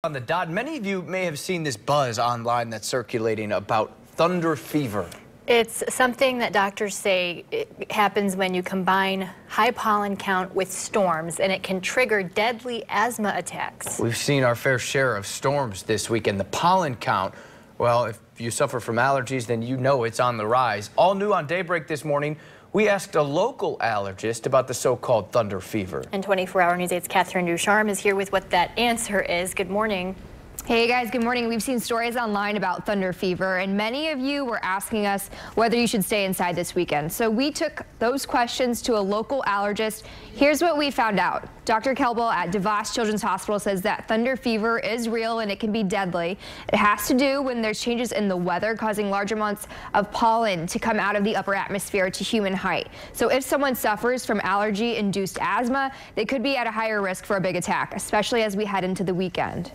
On the dot, many of you may have seen this buzz online that's circulating about thunder fever. It's something that doctors say it happens when you combine high pollen count with storms, and it can trigger deadly asthma attacks. We've seen our fair share of storms this week, and the pollen count, well, if you suffer from allergies, then you know it's on the rise. All new on Daybreak this morning, we asked a local allergist about the so-called thunder fever. And 24-Hour News 8's Catherine Ducharme is here with what that answer is. Good morning. Hey guys, good morning. We've seen stories online about thunder fever, and many of you were asking us whether you should stay inside this weekend. So we took those questions to a local allergist. Here's what we found out. Dr. Kelbel at DeVos Children's Hospital says that thunder fever is real and it can be deadly. It has to do when there's changes in the weather causing large amounts of pollen to come out of the upper atmosphere to human height. So if someone suffers from allergy-induced asthma, they could be at a higher risk for a big attack, especially as we head into the weekend.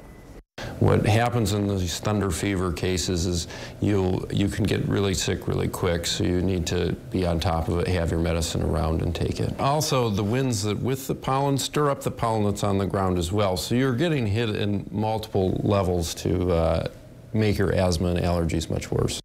What happens in these thunder fever cases is you can get really sick really quick, so you need to be on top of it, have your medicine around and take it. Also, the winds that with the pollen stir up the pollen that's on the ground as well, so you're getting hit in multiple levels to make your asthma and allergies much worse.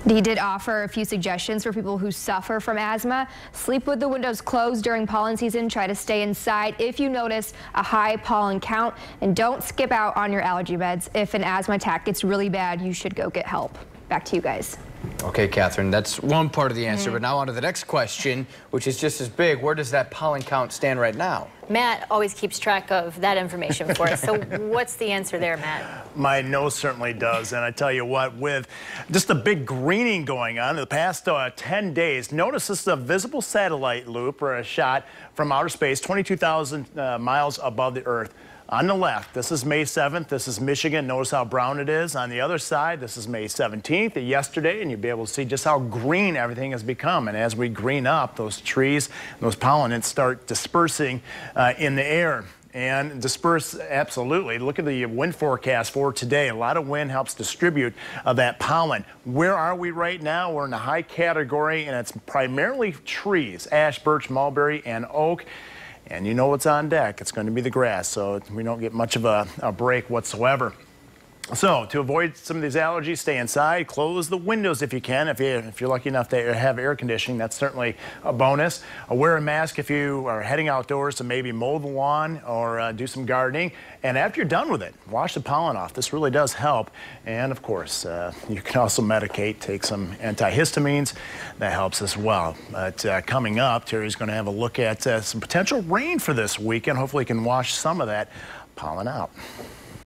He did offer a few suggestions for people who suffer from asthma. Sleep with the windows closed during pollen season. Try to stay inside if you notice a high pollen count. And don't skip out on your allergy meds. If an asthma attack gets really bad, you should go get help. Back to you guys. Okay, Catherine, that's one part of the answer, but now on to the next question, which is just as big. Where does that pollen count stand right now? Matt always keeps track of that information for us. So what's the answer there, Matt? My nose certainly does. And I tell you what, with just the big greening going on in the past 10 days, notice this is a visible satellite loop or a shot from outer space, 22,000 miles above the Earth. On the left, this is May 7th. This is Michigan. Notice how brown it is. On the other side, this is May 17th, yesterday, and you'll be able to see just how green everything has become. And as we green up, those trees, those pollens start dispersing in the air. And disperse, absolutely. Look at the wind forecast for today. A lot of wind helps distribute that pollen. Where are we right now? We're in the high category, and it's primarily trees, ash, birch, mulberry, and oak. And you know what's on deck. It's going to be the grass, so we don't get much of a break whatsoever. So to avoid some of these allergies, stay inside, close the windows if you can. If you're lucky enough to have air conditioning, that's certainly a bonus. Wear a mask if you are heading outdoors to maybe mow the lawn or do some gardening. And after you're done with it, wash the pollen off. This really does help. And of course, you can also medicate, take some antihistamines. That helps as well. But coming up, Terry's going to have a look at some potential rain for this weekend. Hopefully, he can wash some of that pollen out.